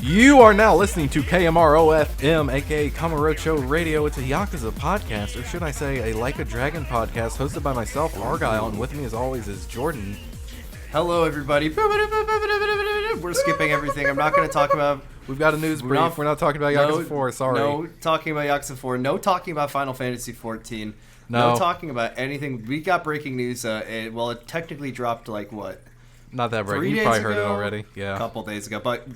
You are now listening to KMRO-FM, aka Kamurocho Radio. It's a Yakuza podcast, or should I say a Like a Dragon podcast, hosted by myself, Argyle, and with me as always is Jordan. Hello, everybody. We're skipping everything. I'm not going to talk about... We've got a news brief. We're not talking about Yakuza 4, sorry. No talking about Yakuza 4. No talking about Final Fantasy 14. No talking about anything. We got breaking news. It technically dropped, what? Not that breaking. You probably heard it already. Yeah. A couple days ago. But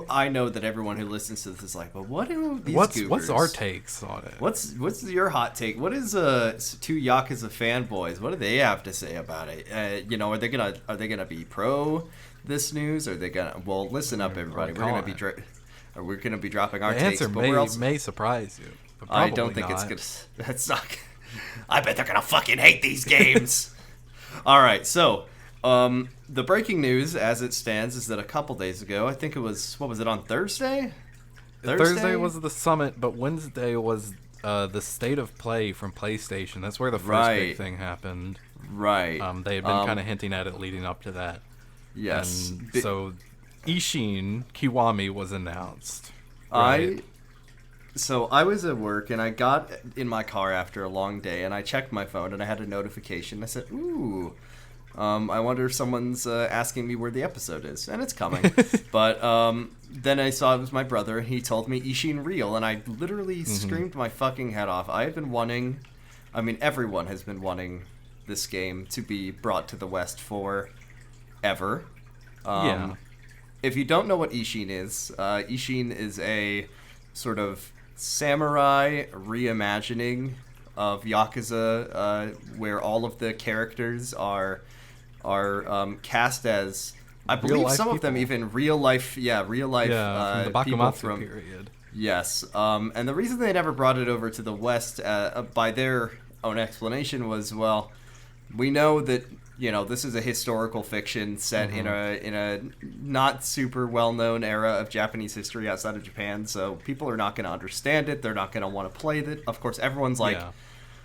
I know that everyone who listens to this is like, but what do these goobers? What's our takes on it? What's your hot take? What is two Yakuza fanboys? What do they have to say about it? Are they gonna be pro this news? Are they gonna? Well, listen up, everybody. We're gonna be dropping our takes. The answer may surprise you. But I don't think it's gonna. That's not. I bet they're gonna fucking hate these games. All right, so. The breaking news, as it stands, is that a couple days ago, I think it was, on Thursday? Thursday was the summit, but Wednesday was the state of play from PlayStation. That's where the first big thing happened. Right. They had been kind of hinting at it leading up to that. Yes. And so Ishin Kiwami was announced. Right? So I was at work, and I got in my car after a long day, and I checked my phone, and I had a notification. I said, ooh... I wonder if someone's asking me where the episode is, and it's coming. But then I saw it was my brother, and he told me Ishin Real, and I literally screamed my fucking head off. I have been wanting, everyone has been wanting this game to be brought to the West forever. If you don't know what Ishin is a sort of samurai reimagining of Yakuza, where all of the characters are cast as, I believe some of them even real life from the Bakumatsu period. Yes, and the reason they never brought it over to the West, by their own explanation, was, well, we know that this is a historical fiction set in a not super well known era of Japanese history outside of Japan, so people are not going to understand it. They're not going to want to play it. Of course, everyone's like. Yeah.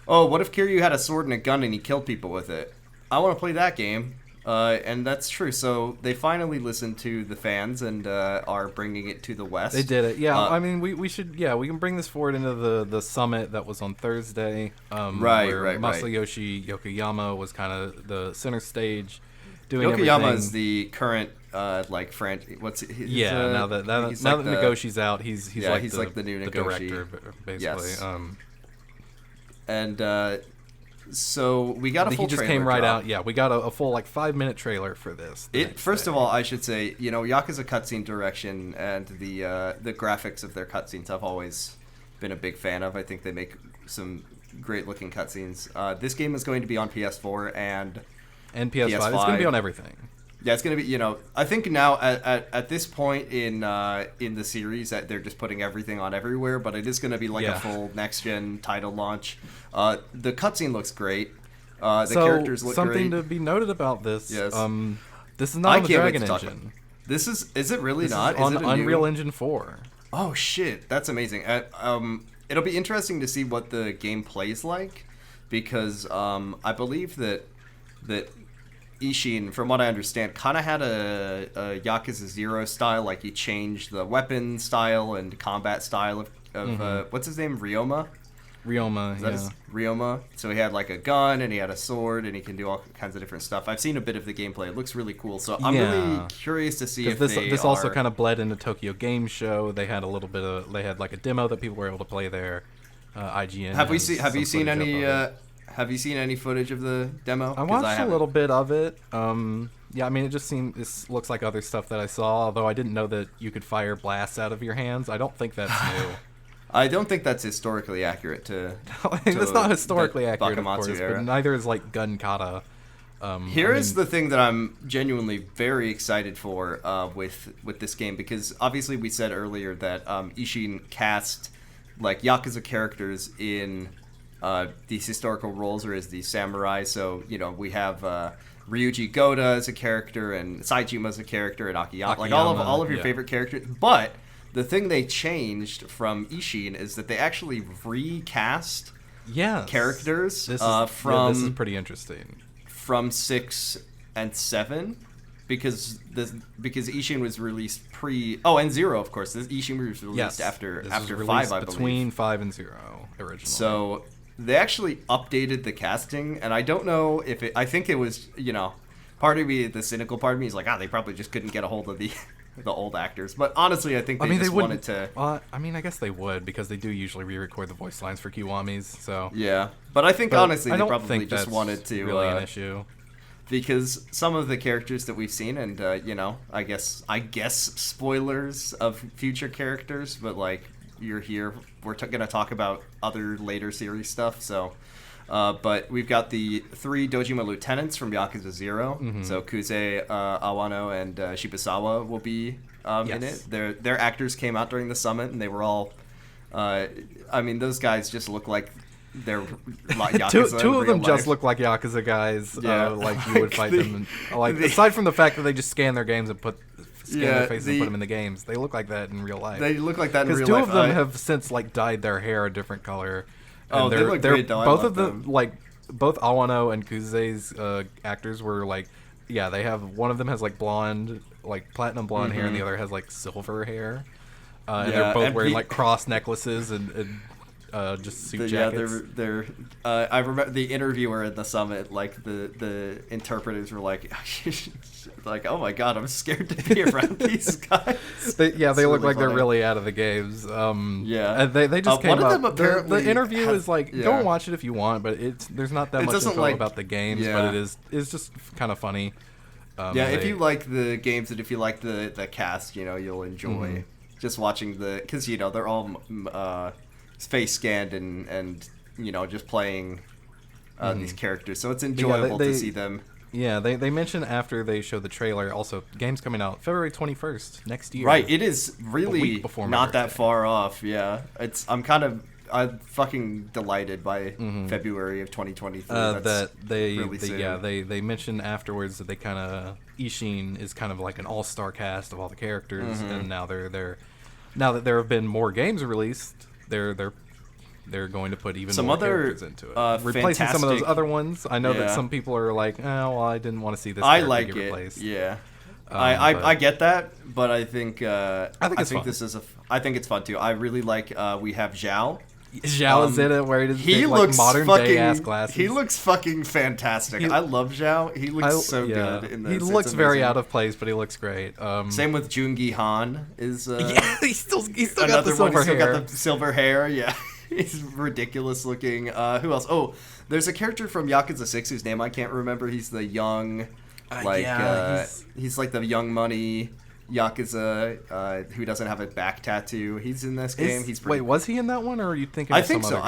Oh, what if Kiryu had a sword and a gun and he killed people with it? I want to play that game. And that's true. So they finally listened to the fans and are bringing it to the West. They did it. Yeah, we should. Yeah, we can bring this forward into the summit that was on Thursday. Right. Masayoshi Yokoyama was kind of the center stage, doing Yokoyama everything. Is the current what's his, now that Negoshi's out, he's like the new director, basically. Yes. And so we got a full trailer. He just came right out. Yeah, we got a full 5-minute trailer for this. First of all, I should say, Yakuza cutscene direction and the graphics of their cutscenes I've always been a big fan of. I think they make some great looking cutscenes. This game is going to be on PS4 and PS5. It's going to be on everything. Yeah, it's going to be, I think now at this point in the series that they're just putting everything on everywhere, but it is going to be a full next-gen title launch. The cutscene looks great. The characters look great. Something to be noted about this, this is not on the Dragon Engine. Is it really not? On Unreal Engine 4. Oh, shit. That's amazing. It'll be interesting to see what the game plays like, because I believe that Ishin, from what I understand, kind of had a Yakuza 0 style. He changed the weapon style and combat style of what's his name? Ryoma? Ryoma. So he had a gun and he had a sword and he can do all kinds of different stuff. I've seen a bit of the gameplay. It looks really cool. So I'm really curious to see if this also kind of bled into Tokyo Game Show. They had a demo that people were able to play there. IGN. Have you seen any footage of the demo? I watched a little bit of it. This looks like other stuff that I saw, although I didn't know that you could fire blasts out of your hands. I don't think that's new. I don't think that's historically accurate it's not historically accurate, of course, era. But neither is gun kata. Is the thing that I'm genuinely very excited for with this game, because obviously we said earlier that Ishin cast Yakuza characters in these historical roles, or as the samurai. So we have Ryuji Goda as a character, and Saejima as a character, and Akiyama. All of your favorite characters. But the thing they changed from Ishin is that they actually recast characters this is pretty interesting. From 6 and 7. because Ishin was released and Zero, of course. Ishin was released after was 5, released I believe. between 5 and 0 originally. So they actually updated the casting, and I don't know if I think it was, part of me, the cynical part of me is like, they probably just couldn't get a hold of the old actors. But honestly, I think they just wanted to. I guess they would, because they do usually re-record the voice lines for Kiwamis. So yeah, but I think honestly I they don't probably think just that's wanted to really an issue. Because some of the characters that we've seen, and I guess spoilers of future characters, but like you're here, we're gonna talk about other later series stuff. So, but we've got the 3 Dojima lieutenants from Yakuza 0. Mm-hmm. So Kuze, Awano, and Shibusawa will be in it. Their actors came out during the summit, and they were all. Those guys just look like. They're Yakuza two of them life. just look like Yakuza guys. Yeah. Like you would fight them. Aside from the fact that they just scan their games and scan their faces and put them in the games, they look like that in real life. They look like that in real life. Because 2 of them have since dyed their hair a different color. And they look great though. Both of them, both Awano and Kuze's actors were they have, one of them has blonde, platinum blonde hair, and the other has silver hair. And they're both wearing cross necklaces and just suit jackets. Yeah, I remember the interviewer at the summit, the interpreters were like, oh my god, I'm scared to be around these guys. They look really like they're really out of the games. And they just came up. The interview is go and watch it if you want, but there's not that much info about the games, but it's just kind of funny. If you like the games and if you like the cast, you'll enjoy just watching because they're all face scanned and just playing these characters, so it's enjoyable to see them. Yeah, they mentioned after they showed the trailer, also games coming out February 21st next year. Right, it is really not that far off. Yeah, I'm fucking delighted by February of 2023. They mentioned afterwards that Ishin is kind of like an all-star cast of all the characters, and now now that there have been more games released, they're going to put even more characters into it, replacing some of those other ones. I know that some people are like, I didn't want to see this. I like it. Replaced. Yeah, I get that, but I think it's fun too. I really like. We have Zhao. Zhao is in it, where he looks modern day ass glasses. He looks fucking fantastic. I love Zhao. He looks so good in this. He looks very out of place, but he looks great. Same with Jungi Han. Is he's still got the silver hair. Got the silver hair. Yeah, he's ridiculous looking. Who else? Oh, there's a character from Yakuza 6 whose name I can't remember. He's the young, he's like the young money Yakuza who doesn't have a back tattoo. He's in this game. Wait, was he in that one, or are you thinking? I think so.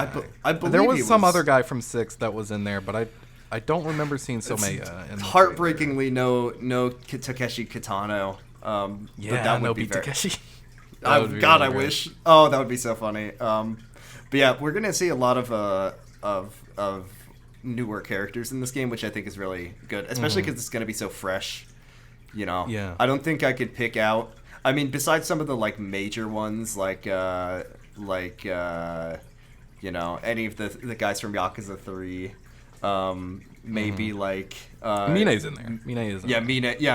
I believe there was some other guy from 6 that was in there, but I don't remember seeing Somaya. Heartbreakingly, no Takeshi Kitano. But that would be Takeshi. I wish. Oh, that would be so funny. But yeah, we're gonna see a lot of newer characters in this game, which I think is really good, especially because it's gonna be so fresh. Yeah. I don't think I could pick out. I mean, besides some of the major ones, any of the guys from Yakuza 3, maybe Mine's in there.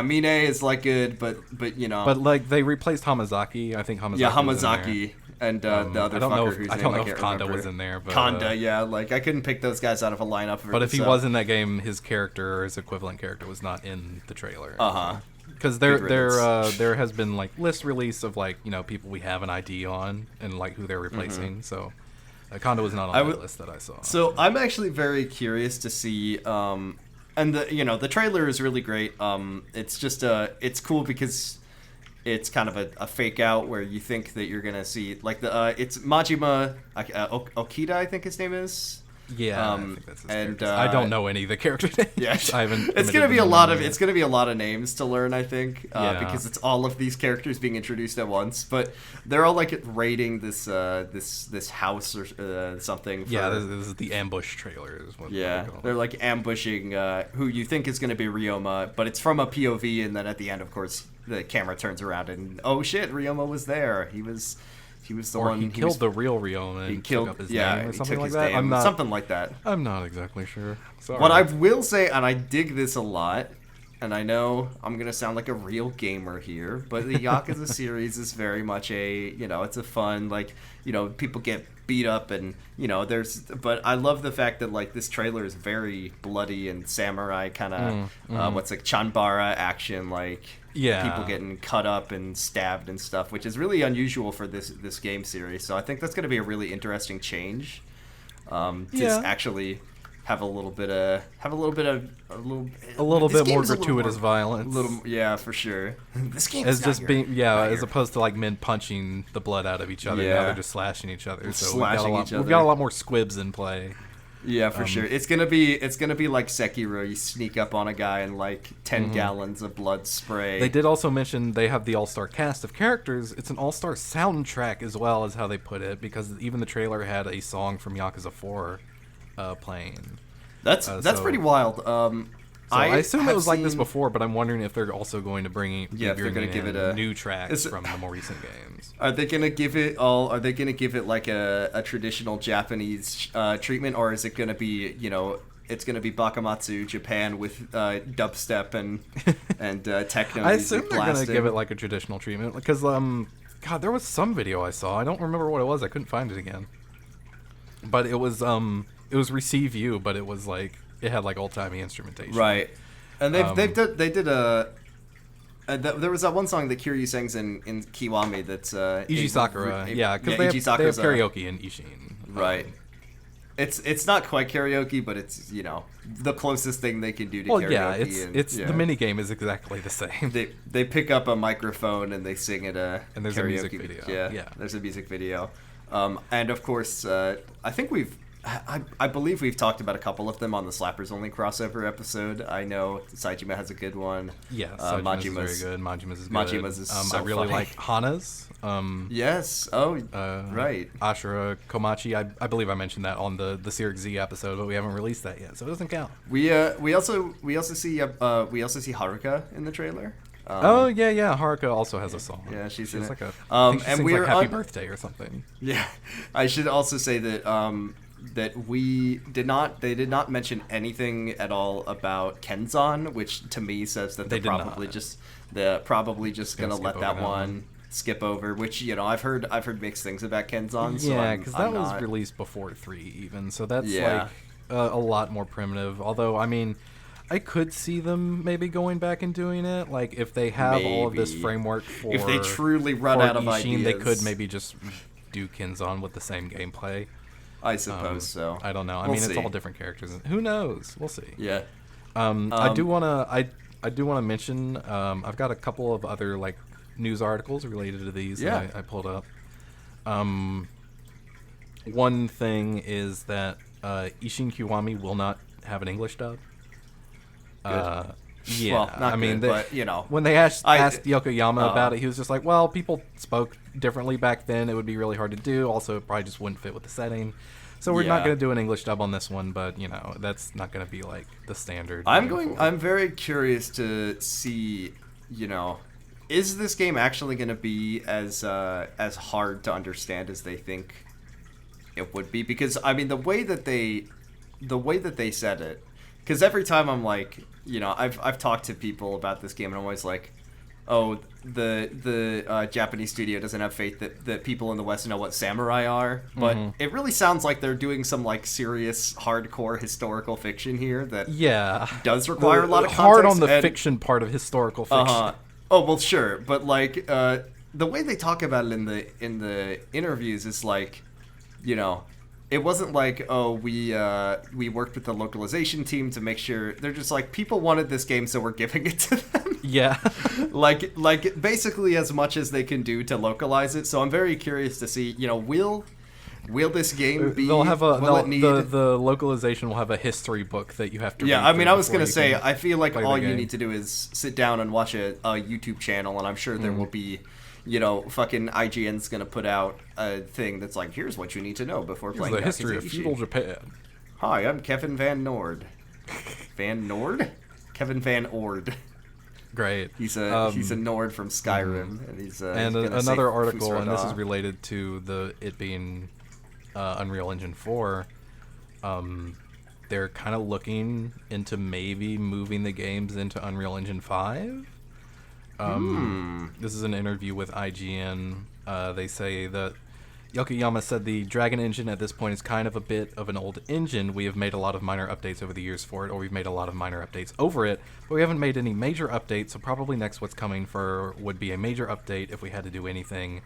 Mine is good, but But they replaced Hamazaki. I think Hamazaki. Yeah, Hamazaki and the other fucker whose name I don't know if can't Kanda remember. was in there. But, Kanda, I couldn't pick those guys out of a lineup. But if he was in that game, his character or his equivalent character was not in the trailer. Because there has been list release of people we have an ID on and who they're replacing. So Kanda was not on that list that I saw. So I'm actually very curious to see. And the trailer is really great. It's just it's cool because it's kind of a fake out where you think that you're gonna see it's Majima Okita, I think his name is. Yeah, I think that's his and I don't know any of the character names. Yeah, I haven't. It's gonna be a lot of names to learn, I think, because it's all of these characters being introduced at once. But they're all raiding this house or something. This is the ambush trailer. They're ambushing who you think is gonna be Ryoma, but it's from a POV, and then at the end, of course, the camera turns around and oh shit, Ryoma was there. He was the one. He killed the real Ryoma. He killed up his name or something like that. Something like that. I'm not exactly sure. Sorry. What I will say, and I dig this a lot, and I know I'm gonna sound like a real gamer here, but the Yakuza series is very much it's a fun, like, people get beat up and, but I love the fact that, like, this trailer is very bloody and samurai kind of, Chanbara action, like, people getting cut up and stabbed and stuff, which is really unusual for this game series. So I think that's going to be a really interesting change, to actually have a little bit more gratuitous violence. For sure. This game is just being as opposed to like men punching the blood out of each other. Now they're just slashing each other. So we've got a lot more squibs in play. Yeah, for sure. It's gonna be like Sekiro. You sneak up on a guy and like 10 gallons of blood spray. They did also mention they have the all-star cast of characters. It's an all-star soundtrack as well, as how they put it, because even the trailer had a song from Yakuza 4 playing. That's pretty wild. I assume it was like this before, but I'm wondering if they're also going to bring if they're going to give it new tracks from the more recent games. Are they going to give it Are they going to give it like a traditional Japanese treatment, or is it going to be it's going to be Bakamatsu Japan with dubstep and techno? I assume they're going to give it like a traditional treatment because God, there was some video I saw. I don't remember what it was. I couldn't find it again. But it was Receive You, but it was like it had like old-timey instrumentation. Right. And they did a there was that one song that Kiryu sings in Kiwami that's Iji Sakura. Because they have karaoke in Ishin. Right. It's not quite karaoke, but it's the closest thing they can do to karaoke. Yeah, the mini game is exactly the same. They pick up a microphone and they sing at a and there's karaoke. A music video. Yeah, there's a music video. And of course, I think I believe we've talked about a couple of them on the Slappers Only crossover episode. I know Saejima has a good one. Yeah, Majima's is very good. Majima's is good. Majima's is so I really funny. like Hana's. Yes. Oh, right. Ashura Komachi. I believe I mentioned that on the Series Z episode, but we haven't released that yet, so it doesn't count. We also see Haruka in the trailer. Haruka also has a song. Yeah, she's in it. Like and we're like Happy Birthday or something. Yeah, I should also say that that they did not mention anything at all about Kenzan, which to me says that they're probably just gonna let that one skip over. Which I've heard mixed things about Kenzan. So yeah, because that was released before 3 even, so that's like a lot more primitive. Although I mean, I could see them maybe going back and doing it. Like if they have all of this framework for if they truly run out of Ishin, ideas, they could maybe just do Kenzan with the same gameplay. I suppose so. I don't know. I mean, it's all different characters. Who knows? We'll see. Yeah. I do wanna mention. I've got a couple of other like news articles related to these that I pulled up. One thing is that Ishin Kiwami will not have an English dub. Yeah, well, not but when they asked Yokoyama about it, he was just like, "Well, people spoke differently back then. It would be really hard to do. Also, it probably just wouldn't fit with the setting. So we're not going to do an English dub on this one. But that's not going to be like the standard." I'm very curious to see. Is this game actually going to be as hard to understand as they think it would be? Because I mean, the way that they said it. Because every time I'm like, I've talked to people about this game and I'm always like, oh, the Japanese studio doesn't have faith that people in the West know what samurai are. But it really sounds like they're doing some like serious, hardcore historical fiction here that does require a lot of context. Hard on the fiction part of historical fiction. Oh, well, sure. But like the way they talk about it in the interviews is like, it wasn't like, oh, we worked with the localization team to make sure. They're just like, people wanted this game, so we're giving it to them. Yeah. like basically as much as they can do to localize it. So I'm very curious to see, will this game be? They'll have the localization will have a history book that you have to. Yeah, I mean, I was gonna say, I feel like all you need to do is sit down and watch a YouTube channel, and I'm sure there will be. Fucking IGN's gonna put out a thing that's like, here's what you need to know before playing. The history of feudal Japan. Hi, I'm Kevin Van Nord. Van Nord? Kevin Van Ord. Great. He's a Nord from Skyrim, and he's another article, and this is related to it being Unreal Engine 4. they're kind of looking into maybe moving the games into Unreal Engine 5. This is an interview with IGN. They say that Yokoyama said the Dragon engine at this point is kind of a bit of an old engine. We have made a lot of minor updates over the years for it, or we've made a lot of minor updates over it, but we haven't made any major updates, so probably next what's coming for would be a major update if we had to do anything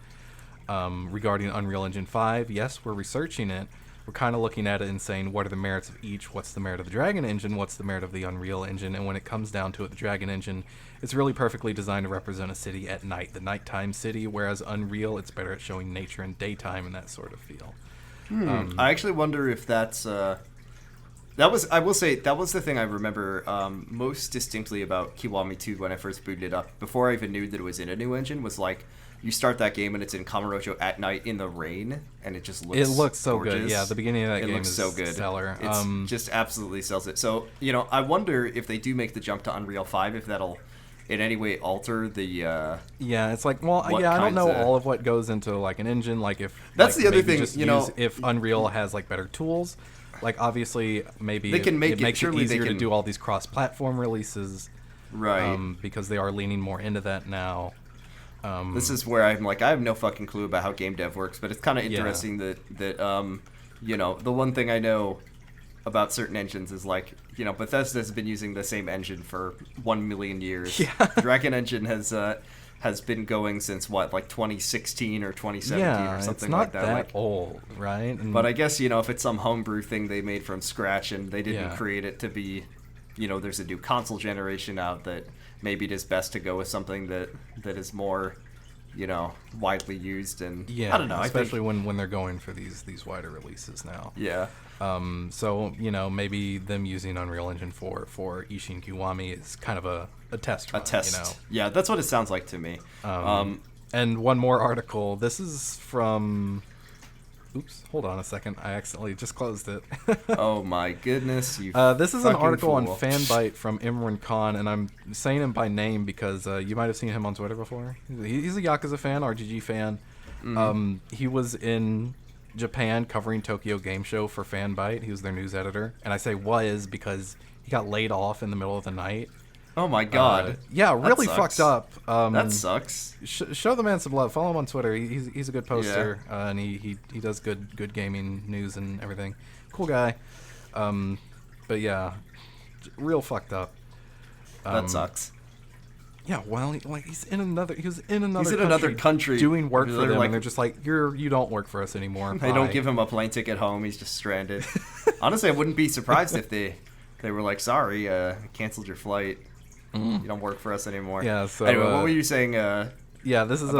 regarding Unreal Engine 5. Yes, we're researching it. We're kind of looking at it and saying, what are the merits of each? What's the merit of the Dragon engine? What's the merit of the Unreal engine? And when it comes down to it, the Dragon engine, it's really perfectly designed to represent a city at night, the nighttime city, whereas Unreal, it's better at showing nature and daytime and that sort of feel. I actually wonder if that's... I will say, that was the thing I remember most distinctly about Kiwami 2 when I first booted it up, before I even knew that it was in a new engine, was like, you start that game and it's in Kamurocho at night in the rain, and it just looks so gorgeous. good. Yeah, the beginning of that game looks is so good. Stellar. It's just absolutely sells it. So, I wonder if they do make the jump to Unreal 5, if that'll in any way alter the... yeah, it's like, well, I don't know all of what goes into like an engine, like if... That's like, the other thing, if Unreal has like better tools, like obviously maybe they can make it makes it easier to do all these cross-platform releases. Right. Because they are leaning more into that now. This is where I'm like, I have no fucking clue about how game dev works, but it's kind of interesting that the one thing I know about certain engines is like, Bethesda's been using the same engine for 1 million years. Yeah. Dragon engine has been going since what, like 2016 or 2017 or something like that. It's not that old, right? But I guess, if it's some homebrew thing they made from scratch and they didn't create it to be, there's a new console generation out, that maybe it is best to go with something that is more, widely used. And I don't know, especially when they're going for these wider releases now. Yeah. So maybe them using Unreal Engine 4 for Ishin Kiwami is kind of a test run. Yeah, that's what it sounds like to me. And one more article. This is from... Oops, hold on a second. I accidentally just closed it. Oh my goodness. This is an article on Fanbyte from Imran Khan, and I'm saying him by name because you might have seen him on Twitter before. He's a Yakuza fan, RGG fan. He was in Japan covering Tokyo Game Show for Fanbyte. He was their news editor. And I say was because he got laid off in the middle of the night. Oh my god. Yeah, really fucked up. That sucks. Show the man some love. Follow him on Twitter. He's a good poster, and he does good gaming news and everything. Cool guy. But yeah, real fucked up. That sucks. Yeah, well, he was in another country doing work for them, like, and they're just like, you don't work for us anymore. They don't give him a plane ticket home. He's just stranded. Honestly, I wouldn't be surprised if they were like, sorry, canceled your flight. You don't work for us anymore. Yeah. So anyway, what were you saying? Yeah, this is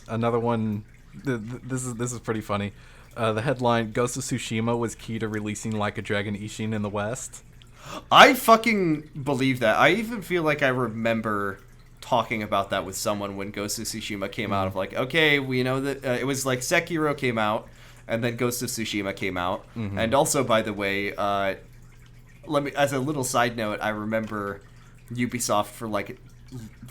another one. This is pretty funny. The headline: Ghost of Tsushima was key to releasing Like a Dragon Ishin in the West. I fucking believe that. I even feel like I remember talking about that with someone when Ghost of Tsushima came out. Of like, okay, we know that it was like Sekiro came out, and then Ghost of Tsushima came out, and also, by the way, let me, as a little side note, I remember Ubisoft for like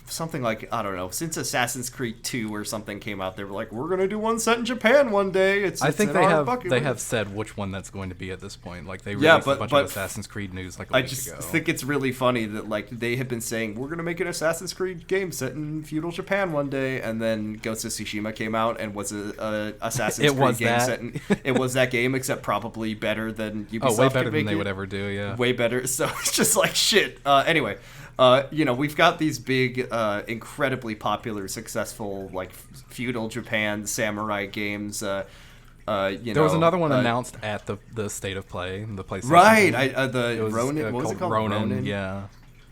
something like, I don't know, since Assassin's Creed 2 or something came out, they were like, we're gonna do one set in Japan one day. I think they have said which one that's going to be at this point. Like they released a bunch of Assassin's Creed news like a week ago. I think it's really funny that like they have been saying we're gonna make an Assassin's Creed game set in feudal Japan one day, and then Ghost of Tsushima came out and was a Assassin's Creed game set in, it was that game, except probably better than Ubisoft. Oh, way better than they would ever do. Yeah, way better. So it's just like shit. Anyway. We've got these big, incredibly popular, successful, like, feudal Japan samurai games. There was another one announced at the State of Play, the PlayStation. Right, Ronin. What was it called? Ronin. Yeah.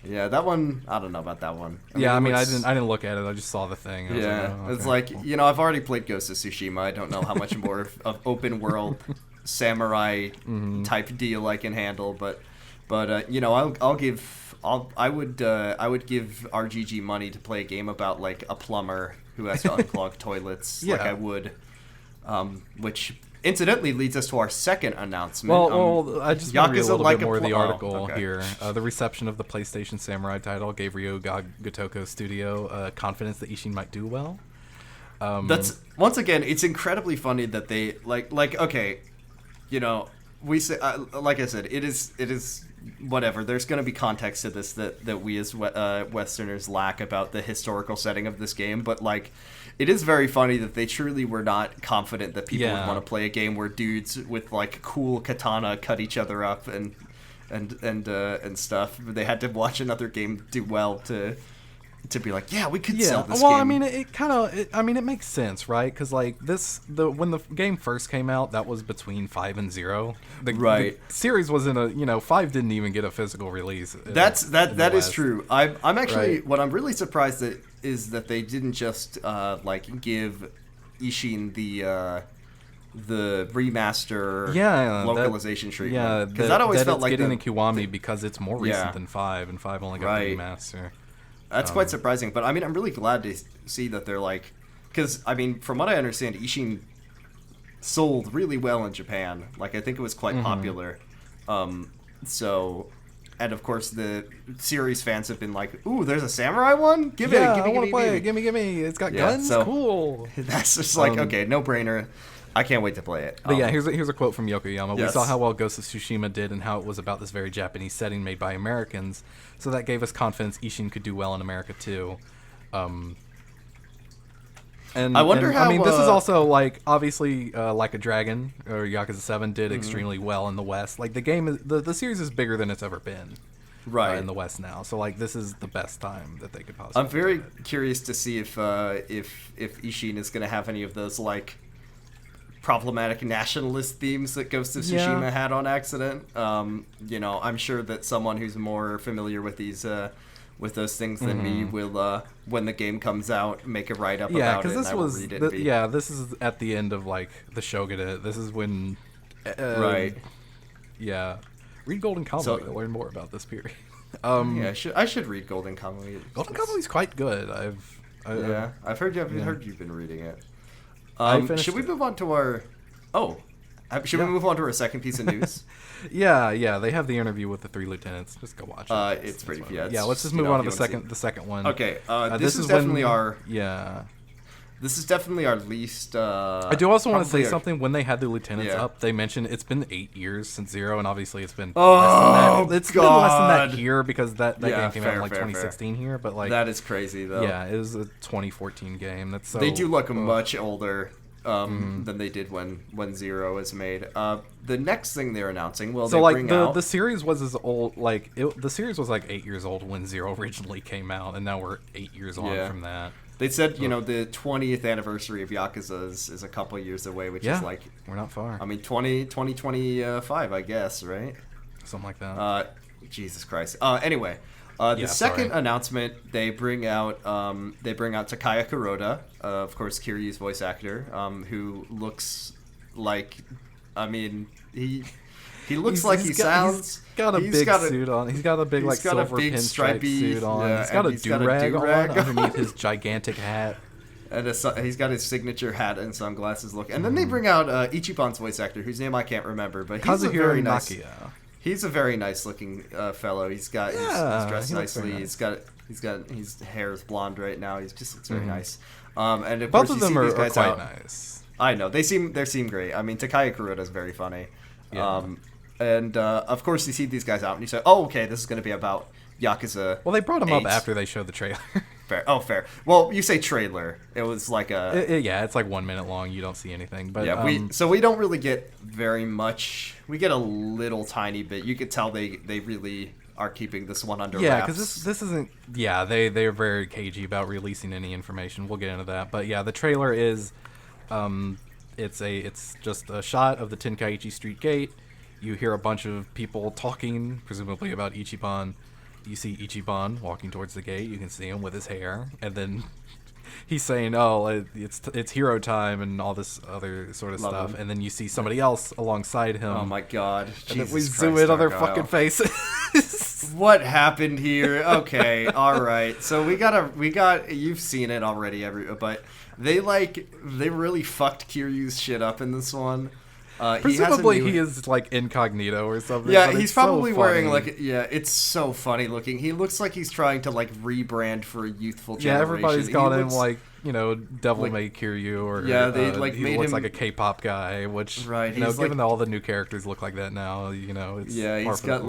Yeah, that one. I don't know about that one. I didn't look at it. I just saw the thing. It's like, cool. I've already played Ghost of Tsushima. I don't know how much more of open world samurai type deal I can handle, but I would give RGG money to play a game about like a plumber who has to unclog toilets. Yeah. Like I would, which incidentally leads us to our second announcement. Well, I just want to read a little bit more of the article here. The reception of the PlayStation Samurai title gave Gotoku Studio confidence that Ishin might do well. That's once again, it's incredibly funny that they like okay, we say, like I said, it is whatever. There's going to be context to this that we as Westerners lack about the historical setting of this game, but like, it is very funny that they truly were not confident that people would want to play a game where dudes with like cool katana cut each other up and stuff. They had to watch another game do well to be like, yeah, we could sell this game. Well, I mean, it makes sense, right? Because like when the game first came out, that was between 5 and 0. The series was in a 5 didn't even get a physical release. That is true. I'm actually what I'm really surprised at is that they didn't just like give Ishin the remaster localization treatment. Yeah, because that always felt like getting the Kiwami because it's more recent than 5, and 5 only got the remaster. That's quite surprising, but I mean, I'm really glad to see that they're like, because I mean, from what I understand, Ishin sold really well in Japan. Like, I think it was quite popular. So, and of course, the series fans have been like, "Ooh, there's a samurai one? Give me, I want to play it. Give me. It's got guns. So cool." That's just like, okay, no brainer. I can't wait to play it. But here's a quote from Yokoyama. We saw how well Ghost of Tsushima did and how it was about this very Japanese setting made by Americans. So that gave us confidence Ishin could do well in America too. And I wonder how... I mean, this is also, like, obviously, Like a Dragon, or Yakuza 7 did extremely well in the West. Like, the game, the series is bigger than it's ever been. In the West now. So, like, this is the best time that they could possibly I'm very curious to see if Ishin is going to have any of those, like, problematic nationalist themes that Ghost of Tsushima had on accident. I'm sure that someone who's more familiar with these with those things than me will, when the game comes out, make a write-up about it, and I will read it. This is at the end of, like, the Shogunate. This is when... Yeah. Read Golden Kamuy to learn more about this period. I should read Golden Kamuy. Golden Kamuy is quite good. I've heard you've been reading it. Should we move on to our... Should we move on to our second piece of news? Yeah, they have the interview with the 3 lieutenants. Just go watch it. It's pretty... let's just move on to the second one. Okay, this is definitely our... Yeah. This is definitely our least... I do also want to say something. When they had the lieutenants up, they mentioned it's been 8 years since 0, and obviously it's been less than that. It's been less than that here, because that game came out in, like, 2016 here, but, like... That is crazy, though. Yeah, it was a 2014 game. That's so... They do look much older than they did when 0 was made. The next thing they're announcing, the series was as old, like... the series was, like, 8 years old when 0 originally came out, and now we're 8 years on from that. They said, the 20th anniversary of Yakuza is a couple years away, which is like... we're not far. I mean, 2025, I guess, right? Something like that. Jesus Christ. Anyway, the second announcement, they bring out Takaya Kuroda, of course, Kiryu's voice actor, who looks like... I mean, he looks like he sounds... He's got a big suit on. He's got a big, like, silver pinstripe suit on. He's got a do-rag on underneath his gigantic hat. And he's got his signature hat and sunglasses look. And then they bring out Ichiban's voice actor, whose name I can't remember, but he's a very nice... He's a very nice looking fellow. He's dressed nicely. Nice. His hair is blonde right now. He just looks very nice. And of both course, of them are quite nice. I know they seem great. I mean, Takaya Kuroda is very funny. Yeah. And of course, you see these guys out, and you say, "Oh, okay, this is going to be about Yakuza." Well, they brought him 8. up after they showed the trailer. Fair. Oh, fair. Well, you say trailer. It was like a... it's like 1 minute long. You don't see anything. But we don't really get very much. We get a little tiny bit. You could tell they really are keeping this one under wraps. Yeah, because this isn't... Yeah, they are very cagey about releasing any information. We'll get into that. But yeah, the trailer is... It's just a shot of the Tenkaichi Street Gate. You hear a bunch of people talking, presumably about Ichiban. You see Ichiban walking towards the gate. You can see him with his hair, and then he's saying, "Oh, it's hero time," and all this other sort of stuff. And then you see somebody else alongside him. Oh my God! And then we zoom in on their fucking faces. What happened here? Okay, all right. So we got. You've seen it already, but they really fucked Kiryu's shit up in this one. Presumably he is like incognito or something. Yeah, he's probably wearing it's so funny looking. He looks like he's trying to like rebrand for a youthful generation. Yeah, everybody's got him like Devil May Kiryu, or he made looks him like a K-pop guy, which given that all the new characters look like that now, it's he's got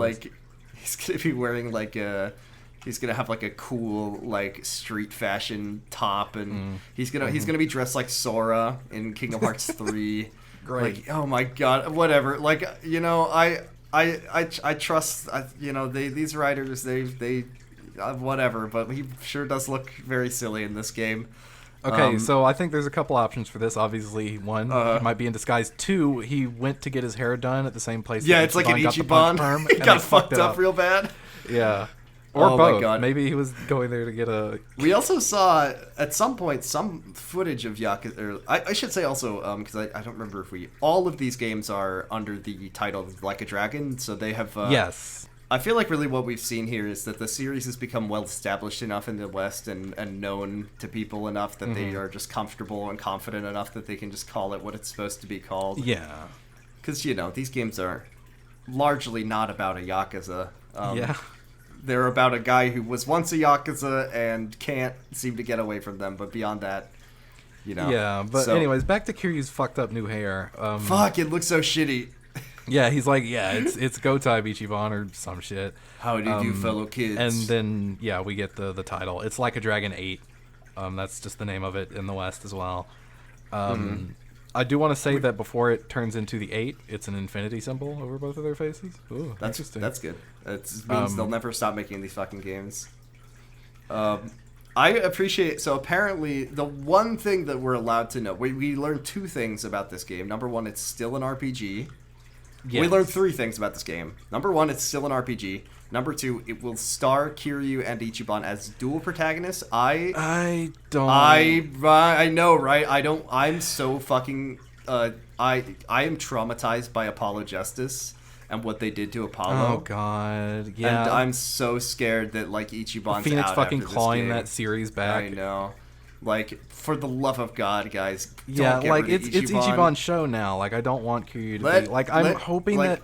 he's gonna be wearing he's gonna have a cool street fashion top, and he's gonna be dressed like Sora in Kingdom Hearts 3. Great. Oh my god, whatever. I trust these writers, they whatever, but he sure does look very silly in this game. Okay, so I think there's a couple options for this. Obviously, one, he might be in disguise. Two, he went to get his hair done at the same place. Yeah, it's like an Ichiban. He got fucked up real bad. Yeah. Or both. My God. Maybe he was going there to get a... We also saw, at some point, some footage of Yakuza... I should say also, because I don't remember if all of these games are under the title Like a Dragon, so they have... yes. I feel like really what we've seen here is that the series has become well established enough in the West and known to people enough that they are just comfortable and confident enough that they can just call it what it's supposed to be called. Yeah. Because, these games are largely not about a Yakuza. Yeah. They're about a guy who was once a Yakuza and can't seem to get away from them, but beyond that, Yeah, but anyways, back to Kiryu's fucked up new hair. Fuck, it looks so shitty. Yeah, he's like, it's Go Type Ichiban or some shit. How do you fellow kids? And then, we get the title. It's Like a Dragon 8. That's just the name of it in the West as well. I do want to say that before it turns into the 8, it's an infinity symbol over both of their faces. Ooh, that's interesting. That's good. It means they'll never stop making these fucking games. I appreciate... So apparently, the one thing that we're allowed to know... We learned two things about this game. Number one, it's still an RPG. Yes. We learned three things about this game. Number one, it's still an RPG. Number two, it will star Kiryu and Ichiban as dual protagonists. I know, right? I'm so fucking... I am traumatized by Apollo Justice and what they did to Apollo. Oh, God. Yeah. And I'm so scared that, Ichiban's Phoenix out fucking after this clawing game. that series back. I know. For the love of God, guys, don't get rid of it's Ichiban's show now. I don't want Kiryu to be... I'm hoping that...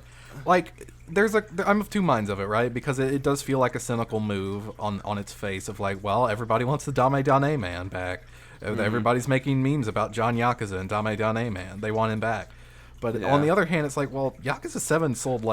I'm of two minds of it, right? Because it does feel like a cynical move on its face of everybody wants the Dame Dane Man back. Everybody's making memes about John Yakuza and Dame Dane Man. They want him back. But on the other hand, it's Yakuza 7 sold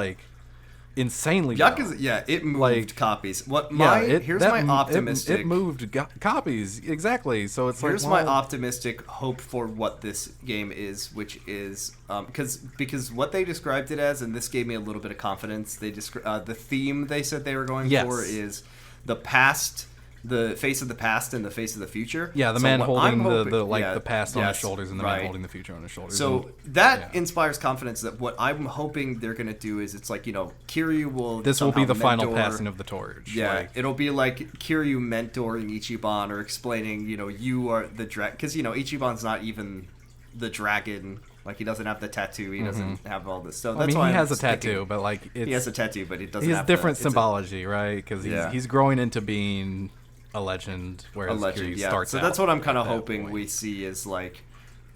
insanely Yakuza, well. It moved copies. Here's my optimistic... It moved copies, exactly. So it's here's my optimistic hope for what this game is, which is... because what they described it as, and this gave me a little bit of confidence, they the theme they said they were going for is the past... The face of the past and the face of the future. Yeah, the man holding the past on his shoulders and the man holding the future on his shoulders. So that inspires confidence that what I'm hoping they're going to do is it's Kiryu will... This will be the final passing of the torch. Yeah, it'll be Kiryu mentoring Ichiban or explaining, you are the dragon... Because, Ichiban's not even the dragon... he doesn't have the tattoo. He doesn't have all this stuff. That's why he has a tattoo, but he has a tattoo, but he doesn't. He has different symbology, right? Because he's growing into being a legend, whereas Kiryu starts. So that's what I'm kind of hoping we see is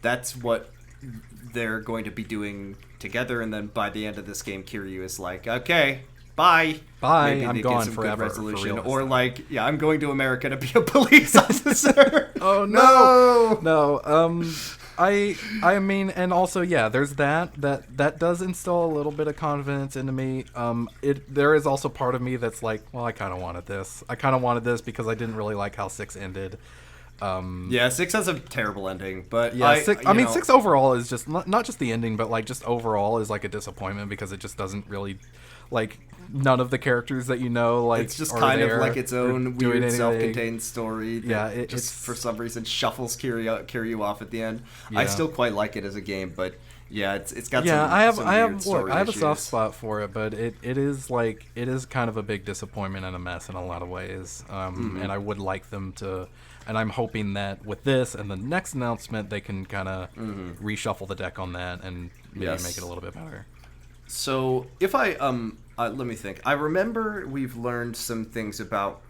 that's what they're going to be doing together, and then by the end of this game, Kiryu is okay, bye. Maybe I'm gone forever. Resolution, or I'm going to America to be a police officer. Oh no. I mean, and also, there's that does instill a little bit of confidence into me. There is also part of me that's I kind of wanted this. I kind of wanted this because I didn't really like how 6 ended. 6 has a terrible ending, but 6 overall is just not just the ending, but just overall is a disappointment because it just doesn't really none of the characters that it's just kind of its own weird self-contained story that it just for some reason shuffles Kiryu off at the end. I still quite like it as a game, but it's got some I have issues. A soft spot for it, but it is kind of a big disappointment and a mess in a lot of ways. And I would like them to, and I'm hoping that with this and the next announcement they can kind of reshuffle the deck on that and maybe make it a little bit better. So if let me think. I remember we've learned some things about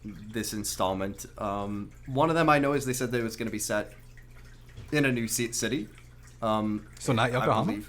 this installment. One of them I know is they said that it was going to be set in a new city. So not Yokohama?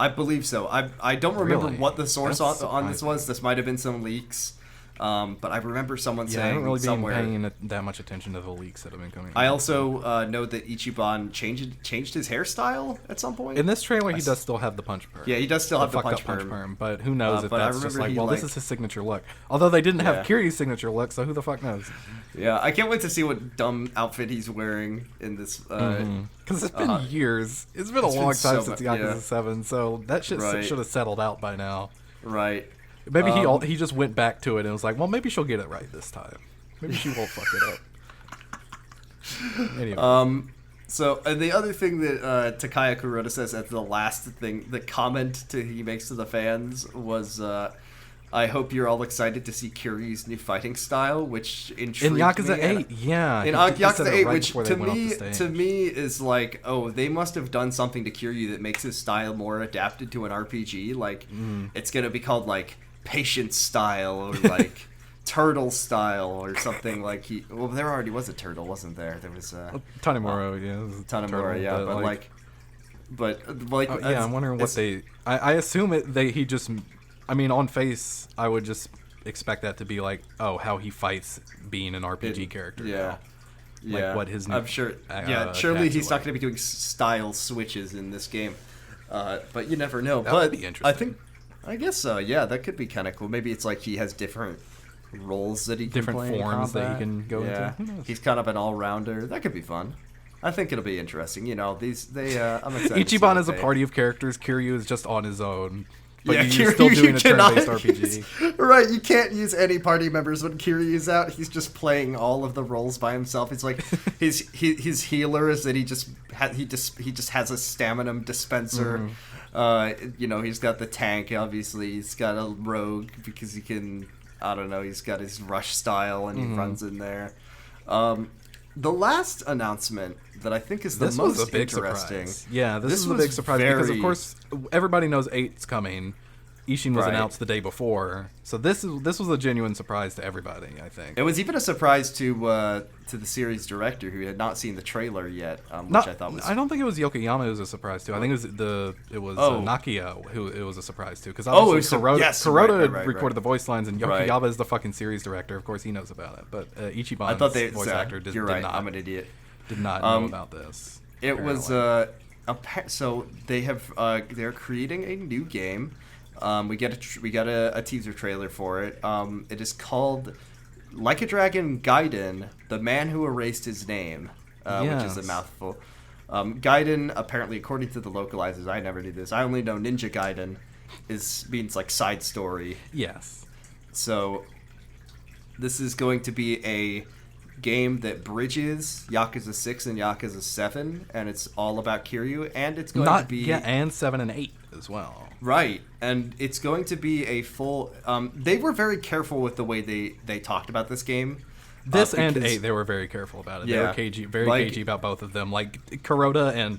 I believe so. I don't remember what the source on this was. This might have been some leaks. But I remember someone I saying haven't really somewhere... been paying that much attention to the leaks that have been coming out. I also know that Ichiban changed his hairstyle at some point. In this trailer, he does still have the punch perm. Yeah, he does still have the punch perm. But who knows if that's just like, well, like... this is his signature look. Although they didn't have Kiryu's signature look, so who the fuck knows? Yeah, I can't wait to see what dumb outfit he's wearing in this. Because it's been years. It's been a long time since Yakuza 7, so that shit should have settled out by now. Right. Maybe he just went back to it and was like, well, maybe she'll get it right this time. Maybe she won't fuck it up. Anyway. So the other thing that Takaya Kuroda says at the last thing, the comment he makes to the fans was, I hope you're all excited to see Kiryu's new fighting style, which intrigued me. In Yakuza 8, yeah. In Yakuza 8, which to me is like, oh, they must have done something to Kiryu that makes his style more adapted to an RPG. Like, it's going to be called, like, Patience style, or, like, Turtle style, or something like well, there already was a turtle, wasn't there? There was Tanemura, Tanemura, yeah, but I'm wondering what they... I assume he just... I mean, on face, I would just expect that to be like, oh, how he fights being an RPG character. Yeah. Like what his new... I'm sure. Surely he's not going to be doing style switches in this game. But you never know. That would be interesting. I guess so. Yeah, that could be kind of cool. Maybe it's like he has different roles that he can play, different forms that he can go into. Who knows? He's kind of an all-rounder. That could be fun. I think it'll be interesting. You know, I'm excited. Ichiban is a party of characters. Kiryu is just on his own. But you're still doing a turn-based RPG. Right, you can't use any party members when Kiryu's out. He's just playing all of the roles by himself. It's like his healer is that he just has a stamina dispenser. He's got the tank, obviously. He's got a rogue because he can, I don't know, he's got his rush style and he runs in there. The last announcement that I think is the most interesting. Surprise. Yeah, this is a big surprise because, of course, everybody knows 8's coming. Ishin was announced the day before, so this was a genuine surprise to everybody. I think it was even a surprise to the series director who had not seen the trailer yet, which I thought was. I don't think it was Yokoyama who was a surprise to. I think it was Nakia who it was a surprise to, because obviously Kuroda recorded the voice lines, and Yokoyama is the fucking series director. Of course, he knows about it, but Ichiban's voice actor did not. I'm an idiot. Did not know about this. It was so they're creating a new game. We got a teaser trailer for it. It is called Like a Dragon Gaiden, The Man Who Erased His Name, which is a mouthful. Gaiden, apparently, according to the localizers, I never knew this. I only know Ninja Gaiden means like side story. Yes. So this is going to be a game that bridges Yakuza 6 and Yakuza 7, and it's all about Kiryu, and it's going to be... and 7 and 8 as well. Right, and it's going to be a full... they were very careful with the way they talked about this game. This and 8, they were very careful about it. Yeah, they were cagey about both of them. Like, Kuroda and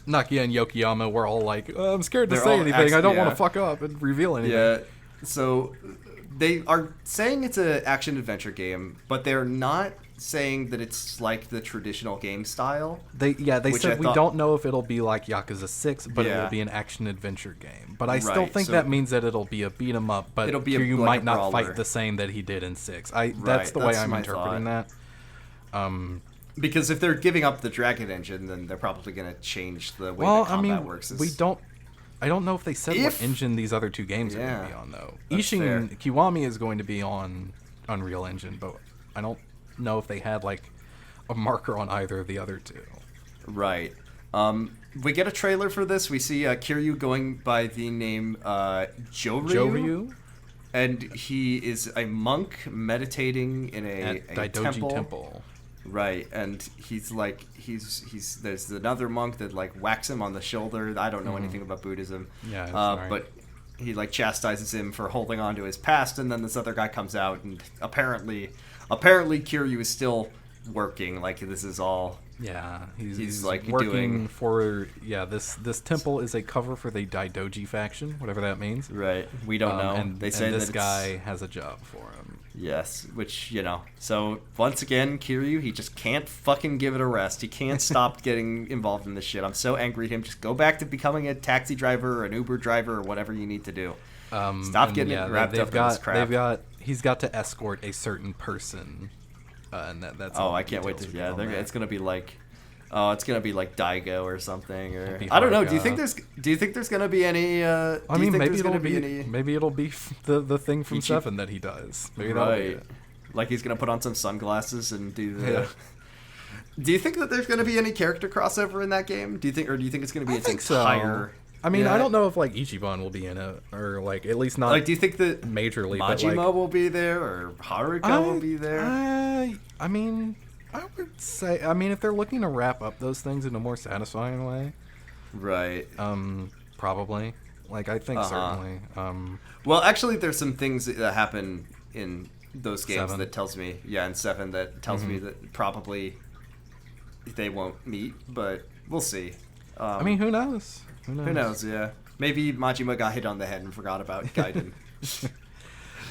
Nakia and Yokoyama were all like, I'm scared to say anything. I don't want to fuck up and reveal anything. Yeah, so they are saying it's an action-adventure game, but they're not saying that it's like the traditional game style. They said we don't know if it'll be like Yakuza 6, but it will be an action-adventure game. But I still think that means that it'll be a beat-em-up, but Kiryu might not fight the same that he did in 6. That's the way I'm interpreting that. Because if they're giving up the Dragon Engine, then they're probably going to change the way the combat works. I don't know if they said what engine these other two games are going to be on, though. Ishin Kiwami is going to be on Unreal Engine, but I don't know if they had like a marker on either of the other two. Right. We get a trailer for this. We see Kiryu going by the name Joryu. And he is a monk meditating in a Daidoji temple. Right, and he's there's another monk that like whacks him on the shoulder. I don't know anything about Buddhism. Yeah, but he like chastises him for holding on to his past, and then this other guy comes out, and apparently Kiryu is still working. Like this is all. Yeah, he's like working for this temple is a cover for the Daidoji faction, whatever that means. Right, we don't know. And they say this guy has a job for him. Yes, which So once again, Kiryu, he just can't fucking give it a rest. He can't stop getting involved in this shit. I'm so angry at him. Just go back to becoming a taxi driver or an Uber driver or whatever you need to do. Stop getting wrapped up in this crap. They've got he's got to escort a certain person, and that's. Oh, all I can't wait to. Yeah, it's gonna be like. Oh, it's gonna be like Daigo or something, or Maybe I don't know. Haruka. Do you think there's gonna be any? I mean, maybe it'll be any... maybe it'll be the thing from 7 that he does. Maybe that'll be it. Like he's gonna put on some sunglasses and do the. Yeah. Do you think that there's gonna be any character crossover in that game? Do you think it's gonna be its entire? So. I mean, I don't know if like Ichiban will be in it, or like at least not. Like, do you think that majorly? Majima but, like, will be there, or Haruka will be there? I mean, I would say. I mean, if they're looking to wrap up those things in a more satisfying way, right? Probably. Like, I think certainly. Well, actually, there's some things that happen in those games 7. that tells me, in 7 that tells me that probably they won't meet, but we'll see. I mean, who knows? Who knows? Yeah, maybe Majima got hit on the head and forgot about Gaiden.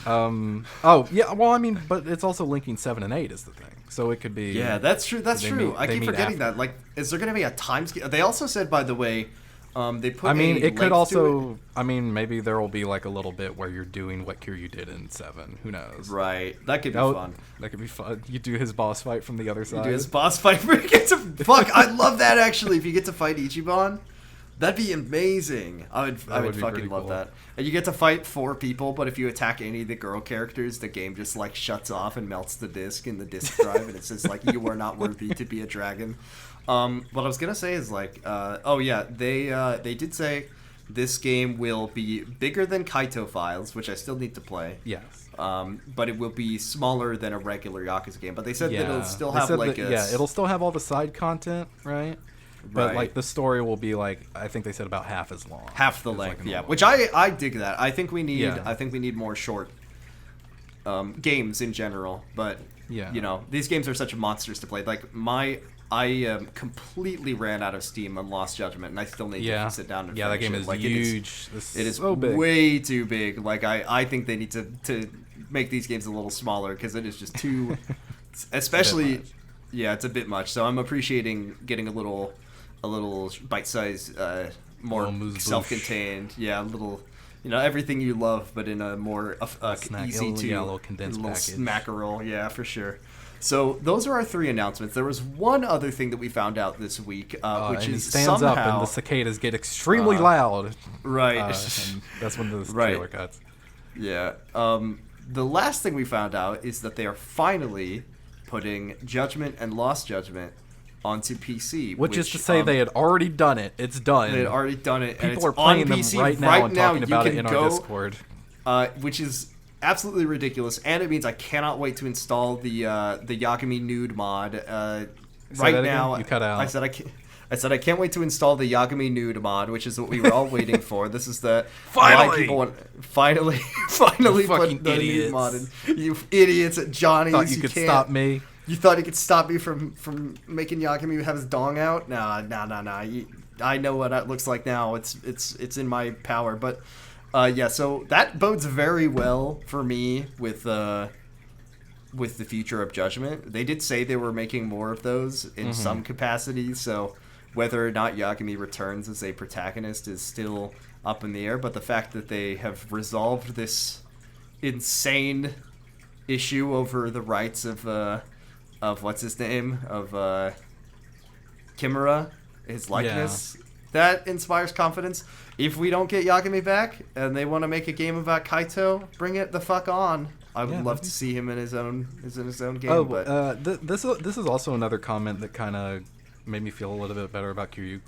Oh yeah. Well, I mean, but it's also linking 7 and 8 is the thing, so it could be. Yeah, that's true. That's true. I keep forgetting that. Like, is there going to be a time scale? They also said, by the way, they put. I mean, it could also. I mean, maybe there will be like a little bit where you're doing what Kiryu did in 7. Who knows? Right. That could be fun. That could be fun. You do his boss fight from the other side. You do his boss fight where you get to fuck. I love that actually. If you get to fight Ichiban. That'd be amazing. I would fucking love that. And you get to fight 4 people, but if you attack any of the girl characters, the game just like shuts off and melts the disc in the disc drive, and it says like you are not worthy to be a dragon. What I was gonna say is like, they did say this game will be bigger than Kaito Files, which I still need to play. Yes. But it will be smaller than a regular Yakuza game. But they said that it'll still have like it'll still have all the side content, right? But right. like the story will be like, I think they said about half as long. Half the length, yeah. Which I dig that. I think we need more short games in general. But you know, these games are such monsters to play. Like I completely ran out of steam on Lost Judgment, and I still need to sit down and finish that game is like, huge. It is so big. Way too big. Like I think they need to make these games a little smaller because it is just too. Especially, it's a bit much. So I'm appreciating getting a little bite-sized, more self-contained, a little, everything you love, but in a more easy to, a little condensed package. Smackerel, for sure. So those are our 3 announcements. There was one other thing that we found out this week, which is stands up and the cicadas get extremely loud. Right. And that's when the trailer cuts. Yeah. The last thing we found out is that they are finally putting Judgment and Lost Judgment onto PC, which is to say they had already done it. It's done. They had already done it. People are playing them right now and talking about it in our Discord, which is absolutely ridiculous. And it means I cannot wait to install the Yagami Nude mod. Right now, you cut out. I said I can't wait to install the Yagami Nude mod, which is what we were all waiting for. This is the finally finally put the nude mod in. You idiots at Johnny's! Thought you could stop me. You thought he could stop me from making Yagami have his dong out? Nah. I know what it looks like now. It's in my power. But so that bodes very well for me with the future of Judgment. They did say they were making more of those in some capacity. So whether or not Yagami returns as a protagonist is still up in the air. But the fact that they have resolved this insane issue over the rights of what's his name, of Kimura, his likeness, that inspires confidence. If we don't get Yagami back and they want to make a game about Kaito, bring it the fuck on. I would love to see him in his own game. This is also another comment that kind of made me feel a little bit better about Kiryu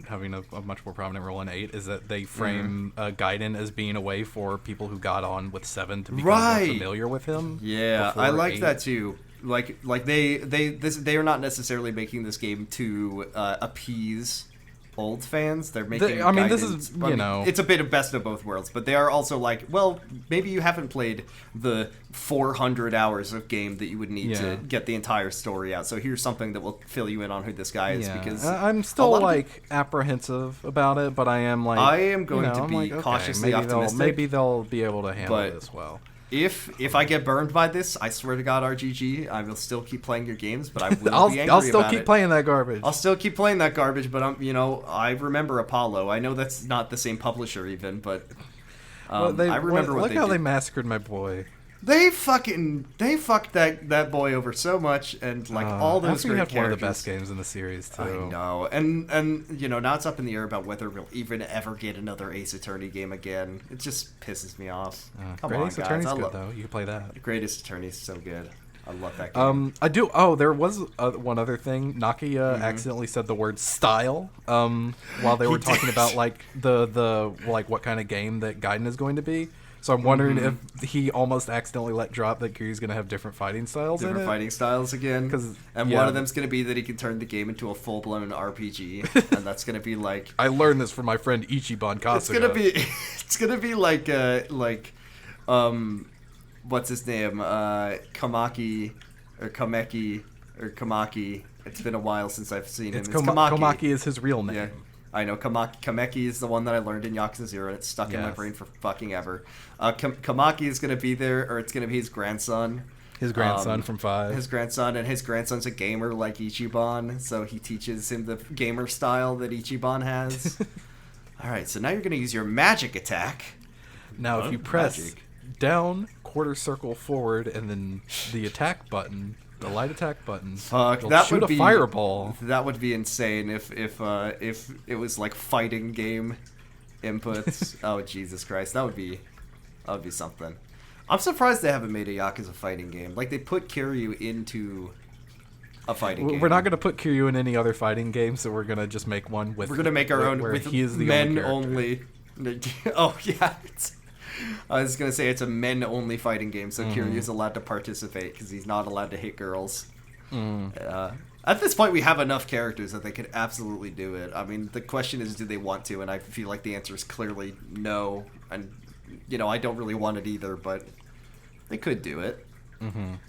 having a much more prominent role in 8, is that they frame Gaiden as being a way for people who got on with 7 to become more familiar with him. Yeah, I like that too. Like they are not necessarily making this game to appease old fans. They're making. This is it's a bit of best of both worlds, but they are also like, well, maybe you haven't played the 400 hours of game that you would need to get the entire story out. So here's something that will fill you in on who this guy is. Because I'm still apprehensive about it, but I am I am going to be cautiously optimistic. Maybe they'll be able to handle this well. If I get burned by this, I swear to God, RGG, I will still keep playing your games, but I will be angry I'll still about keep it. playing that garbage. I'll still keep playing that garbage, but I remember Apollo. I know that's not the same publisher even, but I remember what look they how did. they massacred my boy. They fucked that boy over so much, and like all those after great you have characters. one of the best games in the series too. I know, and you know now it's up in the air about whether we'll even ever get another Ace Attorney game again. It just pisses me off. Come Great on, Ace guys! Attorney's good though. You can play that. Greatest Attorney is so good. I love that game. I do. Oh, there was one other thing. Nakia accidentally said the word style while they were talking about like the like what kind of game that Gaiden is going to be. So I'm wondering if he almost accidentally let drop that Kiryu's going to have different fighting styles Different fighting styles again. And one of them's going to be that he can turn the game into a full-blown RPG. And that's going to be like... I learned this from my friend Ichiban Kasuga. It's going to be like what's his name? Kamaki or Kameki or Kamaki. It's been a while since I've seen him. It's Kamaki. Kamaki is his real name. Yeah. I know Kameki is the one that I learned in Yakuza 0, and it's stuck in my brain for fucking ever. Kamaki is going to be there, or it's going to be his grandson. His grandson from 5. His grandson, and his grandson's a gamer like Ichiban, so he teaches him the gamer style that Ichiban has. All right, so now you're going to use your magic attack. Now, if you press down, quarter circle forward, and then the attack button... The light attack button. Fuck, that that shoot would a be fireball. That would be insane if it was like fighting game inputs. Oh Jesus Christ, that would be something. I'm surprised they haven't made a Yakuza fighting game. Like they put Kiryu into a fighting game. We're not gonna put Kiryu in any other fighting game, so we're gonna just make one with. We're gonna make our own where with he is the men only. Oh yeah. I was going to say it's a men-only fighting game, so Kiryu's allowed to participate because he's not allowed to hit girls. At this point, we have enough characters that they could absolutely do it. I mean, the question is, do they want to? And I feel like the answer is clearly no. And, you know, I don't really want it either, but they could do it.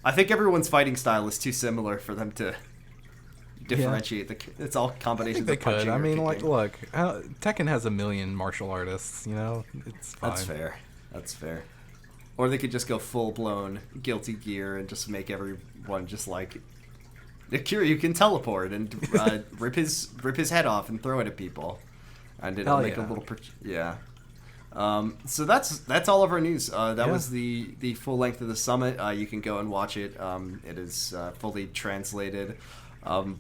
I think everyone's fighting style is too similar for them to differentiate. It's all combinations of punching. I mean, kicking. look, Tekken has a million martial artists, you know? It's fine. That's fair. Or they could just go full-blown Guilty Gear and just make everyone just like... Kiryu can teleport and rip his head off and throw it at people. And it'll make a little... so that's all of our news. That was the full length of the summit. You can go and watch it. It is fully translated.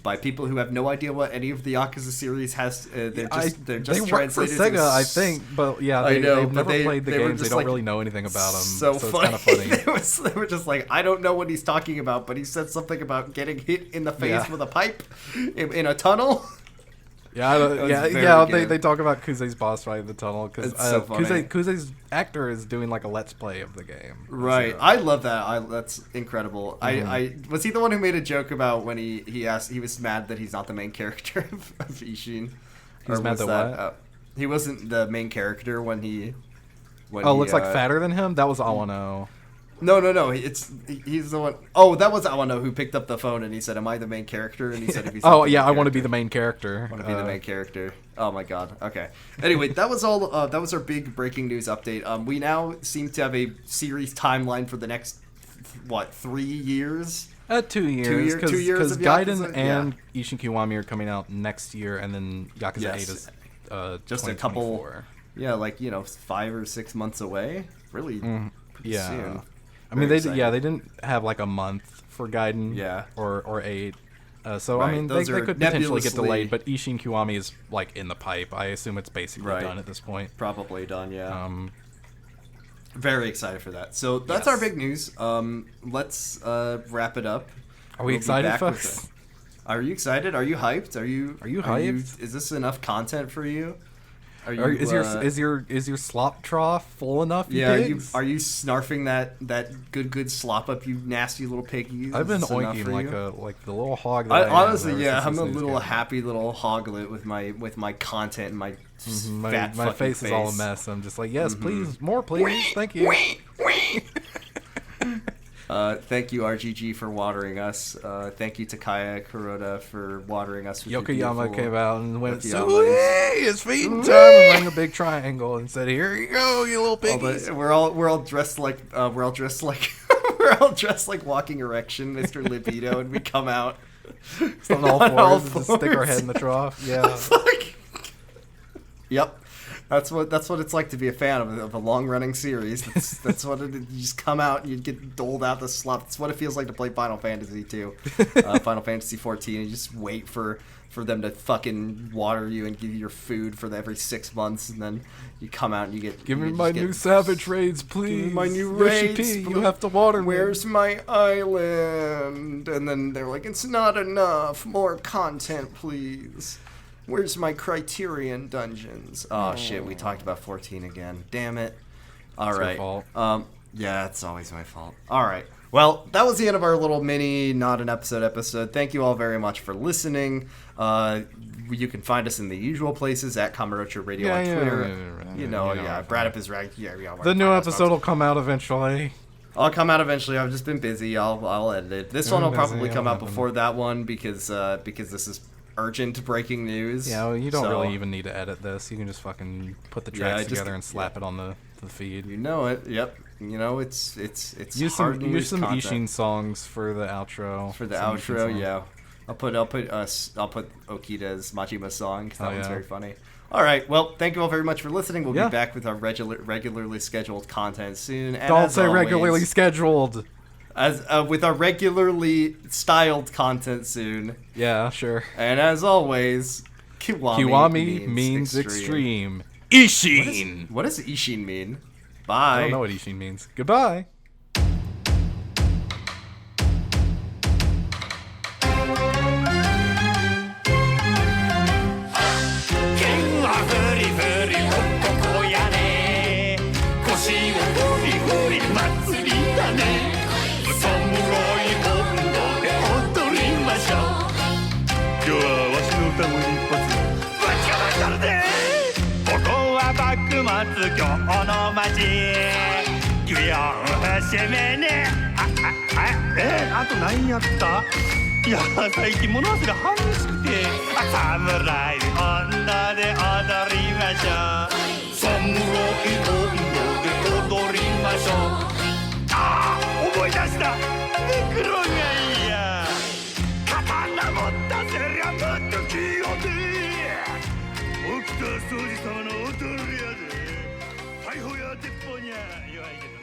By people who have no idea what any of the Yakuza series has. They're just they translated. Work for Sega, I think, but they've never played the games. They don't really know anything about them. So it's kind of funny. They were just like, I don't know what he's talking about, but he said something about getting hit in the face with a pipe in a tunnel. They talk about Kusei's boss fight in the tunnel because Kusei's actor is doing like a let's play of the game. Right, I love that. That's incredible. I was he the one who made a joke about when he asked he was mad that he's not the main character of Ishin. He's mad that what? He wasn't the main character when he. Looks like fatter than him. That was Awano. No. He's the one. Oh, that was Awano who picked up the phone and he said, "Am I the main character?" And he said, "If he's." I want to be the main character. I want to be the main character. Oh my god. Okay. Anyway, that was all. That was our big breaking news update. We now seem to have a series timeline for the next 3 years? 2 years. 2 years because Gaiden and Ishin Kiwami are coming out next year, and then Yakuza 8 is just a couple. Yeah, 5 or 6 months away. Really. Soon. I mean, they didn't have like a month for Gaiden or 8. I mean, they could potentially get delayed, but Ishin Kiwami is like in the pipe. I assume it's basically done at this point. Probably done, yeah. Very excited for that. So that's our big news. Let's wrap it up. Are we excited, folks? Are you excited? Are you hyped? Are you hyped? Is this enough content for you? Is your slop trough full enough? Are you snarfing that good slop up, you nasty little piggy? I've been oinking like the little hog. Honestly, I'm a little happy little hoglet with my content and my my face is all a mess. I'm just like, yes, please, more, please, thank you. Thank you, RGG, for watering us. Thank you, Takaya Kuroda, for watering us. With Yokoyama came out and went, it's feeding time, and rang a big triangle and said, "Here you go, you little piggies." We're all dressed like we're all dressed like Walking Erection, Mr. Libido, and we come out on all fours and just stick our head in the trough. Yeah. Yep. That's what it's like to be a fan of a long running series. That's what you just come out and you get doled out the slop. That's what it feels like to play Final Fantasy 2, Final Fantasy 14. And you just wait for them to fucking water you and give you your food for every 6 months, and then you come out and you get give me my new Savage raids, please. Give me my new raids. You have to water me. Where's my island? And then they're like, it's not enough. More content, please. Where's my Criterion dungeons? Oh shit, we talked about 14 again. Damn it. All right. It's your fault. Yeah, it's always my fault. All right. Well, that was the end of our little mini not an episode. Thank you all very much for listening. You can find us in the usual places at Kamurocho Radio on Twitter. Brad up is right. The new episode will come out eventually. I'll come out eventually. I've just been busy. I'll edit it. This one will probably come out before that one because this is urgent breaking news. Yeah, well, you don't really even need to edit this. You can just fucking put the tracks together and slap it on the feed. You know it. Yep. You know it's use some Ishin songs for the outro. For the outro, yeah. I'll put Okita's Majima's song because that one's very funny. All right. Well, thank you all very much for listening. We'll be back with our regularly scheduled content soon. And don't say regularly scheduled. With our regularly styled content soon. Yeah, sure. And as always, Kiwami means extreme. Ishin! What does Ishin mean? Bye. I don't know what Ishin means. Goodbye.今日の街君は攻めねあと何やったいや最近物忘れ激しくて侍女で踊りましょう侍女で踊りましょう思い出したネクロがいいや刀持ったせりゃもっと器用で沖田総司様の踊るやで逮捕や鉄砲にゃ弱いけど